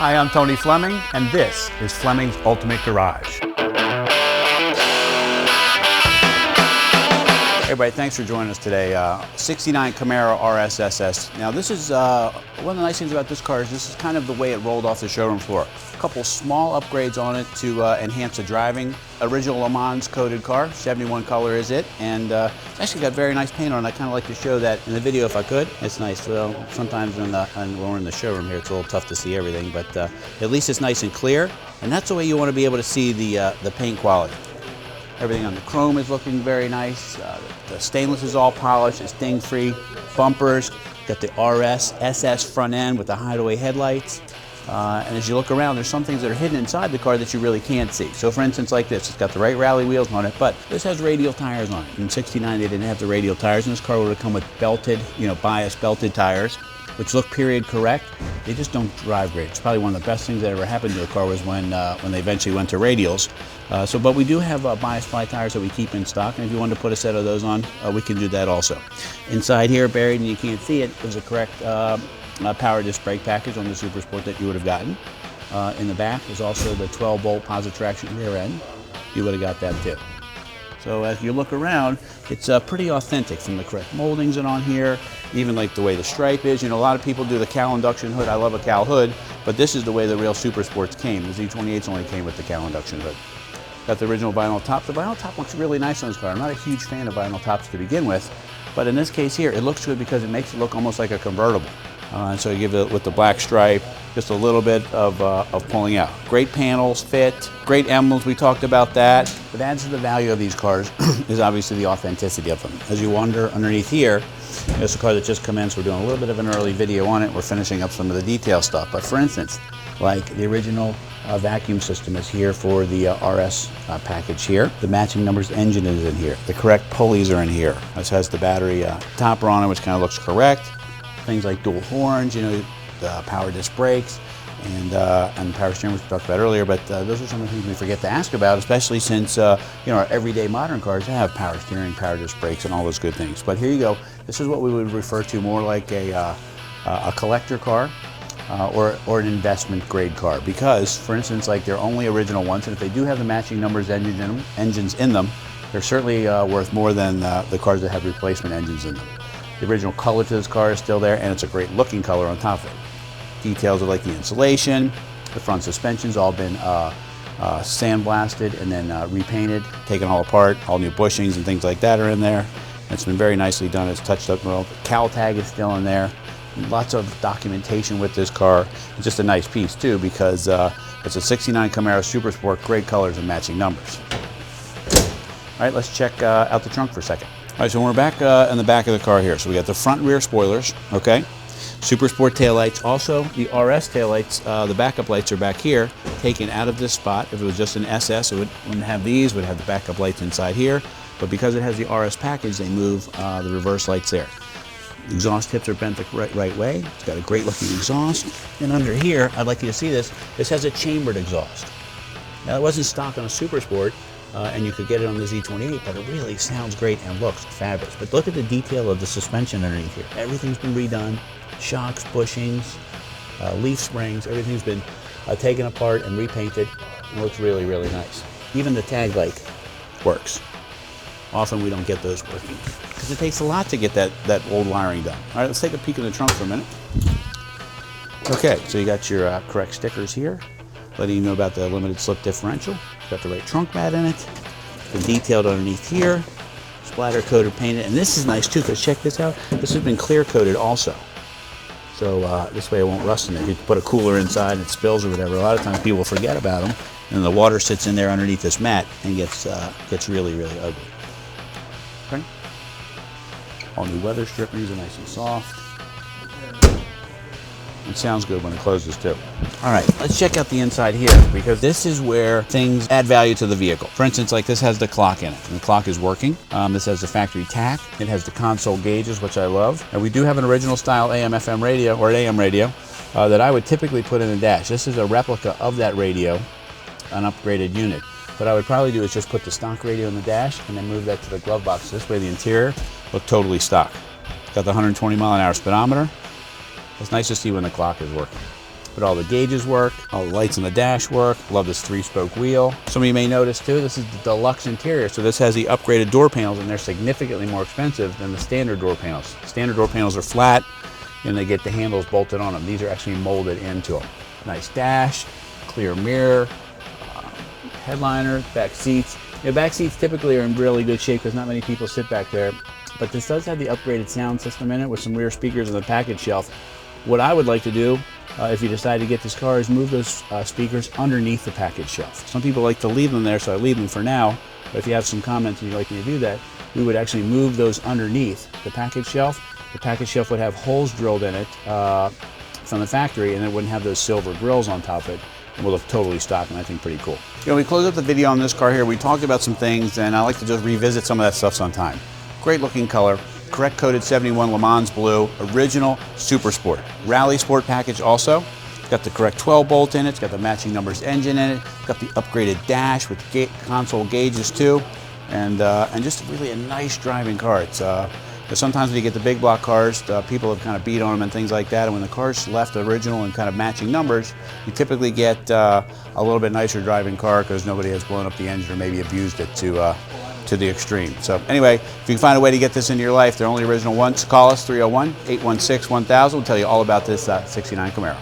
Hi, I'm Tony Fleming, and this is Fleming's Ultimate Garage. Hey everybody, thanks for joining us today. 69 Camaro RS SS. Now this is, one of the nice things about this car is this is kind of the way it rolled off the showroom floor. A couple small upgrades on it to enhance the driving. Original Lemans coated car, 71 color is it, and it's actually got very nice paint on it. I kind of like to show that in the video if I could. It's nice. Well, sometimes when we're in the showroom here, it's a little tough to see everything, but at least it's nice and clear, and that's the way you want to be able to see the paint quality. Everything on the chrome is looking very nice. The stainless is all polished. It's ding-free. Bumpers. Got the RS SS front end with the hideaway headlights. And as you look around, there's some things that are hidden inside the car that you really can't see. So for instance, like this, it's got the right rally wheels on it, but this has radial tires on it. In '69, they didn't have the radial tires, and this car would have come with belted, bias belted tires, which look period correct. They just don't drive great. It's probably one of the best things that ever happened to the car was when they eventually went to radials. But we do have bias fly tires that we keep in stock, and if you wanted to put a set of those on, we can do that also. Inside here, buried and you can't see it, is a correct power disc brake package on the Super Sport that you would have gotten. In the back is also the 12-volt positive traction rear end. You would have got that too. So as you look around, it's pretty authentic from the correct moldings and on here, even like the way the stripe is. A lot of people do the cowl induction hood. I love a cowl hood, but this is the way the real Super Sports came. The Z28s only came with the cowl induction hood. Got the original vinyl top. The vinyl top looks really nice on this car. I'm not a huge fan of vinyl tops to begin with, but in this case here, it looks good because it makes it look almost like a convertible. And so you give it with the black stripe, just a little bit of pulling out. Great panels, fit, great emblems, we talked about that. What adds to the value of these cars is obviously the authenticity of them. As you wander underneath here, it's a car that just commenced. We're doing a little bit of an early video on it. We're finishing up some of the detail stuff. But for instance, like the original vacuum system is here for the RS package here. The matching numbers engine is in here. The correct pulleys are in here. This has the battery topper on it, which kind of looks correct. Things like dual horns, the power disc brakes, and power steering, which we talked about earlier. But those are some of the things we forget to ask about, especially since our everyday modern cars have power steering, power disc brakes, and all those good things. But here you go. This is what we would refer to more like a collector car or an investment grade car, because, for instance, like they're only original ones, and if they do have the matching numbers engines in them, they're certainly worth more than the cars that have replacement engines in them. The original color to this car is still there, and it's a great looking color on top of it. Details are like the insulation, the front suspension's all been sandblasted and then repainted, taken all apart, all new bushings and things like that are in there. It's been very nicely done. It's touched up well. The cowl tag is still in there. Lots of documentation with this car. It's just a nice piece too, because it's a '69 Camaro Super Sport, great colors and matching numbers. All right, let's check out the trunk for a second. All right, so we're back in the back of the car here. So we got the front and rear spoilers, okay? Super Sport taillights. Also, the RS taillights, the backup lights are back here, taken out of this spot. If it was just an SS, it wouldn't have these, it would have the backup lights inside here. But because it has the RS package, they move the reverse lights there. Exhaust tips are bent the right way. It's got a great looking exhaust. And under here, I'd like you to see this. This has a chambered exhaust. Now, it wasn't stock on a Super Sport, and you could get it on the Z28, but it really sounds great and looks fabulous. But look at the detail of the suspension underneath here. Everything's been redone. Shocks, bushings, leaf springs, everything's been taken apart and repainted. It looks really, really nice. Even the tag light works. Often we don't get those working because it takes a lot to get that old wiring done. All right, let's take a peek in the trunk for a minute. Okay, so you got your correct stickers here, letting you know about the limited slip differential. Got the right trunk mat in it. Been detailed underneath here. Splatter coated, painted, and this is nice too, because check this out. This has been clear coated also. So this way it won't rust in it. You can put a cooler inside and it spills or whatever. A lot of times people forget about them, and the water sits in there underneath this mat and gets really, really ugly. Okay. All new weather strippings are nice and soft. It sounds good when it closes too. All right, let's check out the inside here, because this is where things add value to the vehicle. For instance, like this has the clock in it, and the clock is working. This has the factory tach. It has the console gauges, which I love. And we do have an original style AM/FM radio, or an AM radio, that I would typically put in the dash. This is a replica of that radio, an upgraded unit. What I would probably do is just put the stock radio in the dash and then move that to the glove box. This way the interior look totally stock. Got the 120 mile an hour speedometer. It's nice to see when the clock is working. But all the gauges work, all the lights on the dash work. Love this 3-spoke wheel. Some of you may notice too, this is the deluxe interior. So this has the upgraded door panels, and they're significantly more expensive than the standard door panels. Standard door panels are flat and they get the handles bolted on them. These are actually molded into them. Nice dash, clear mirror, headliner, back seats. Back seats typically are in really good shape because not many people sit back there. But this does have the upgraded sound system in it with some rear speakers on the package shelf. What I would like to do, if you decide to get this car, is move those speakers underneath the package shelf. Some people like to leave them there, so I leave them for now. But if you have some comments and you'd like me to do that, we would actually move those underneath the package shelf. The package shelf would have holes drilled in it from the factory, and it wouldn't have those silver grills on top of it. It will look totally stock, and I think pretty cool. We closed up the video on this car here. We talked about some things, and I like to just revisit some of that stuff sometime. Great looking color, correct coated 71 Lemans blue, original Super Sport. Rally Sport package also. It's got the correct 12 bolt in it, it's got the matching numbers engine in it, it's got the upgraded dash with console gauges too, and just really a nice driving car. It's sometimes when you get the big block cars, people have kind of beat on them and things like that, and when the car's left original and kind of matching numbers, you typically get a little bit nicer driving car because nobody has blown up the engine or maybe abused it to the extreme. So anyway, if you can find a way to get this into your life, they're only original ones. Call us 301-816-1000. We'll tell you all about this 69 Camaro.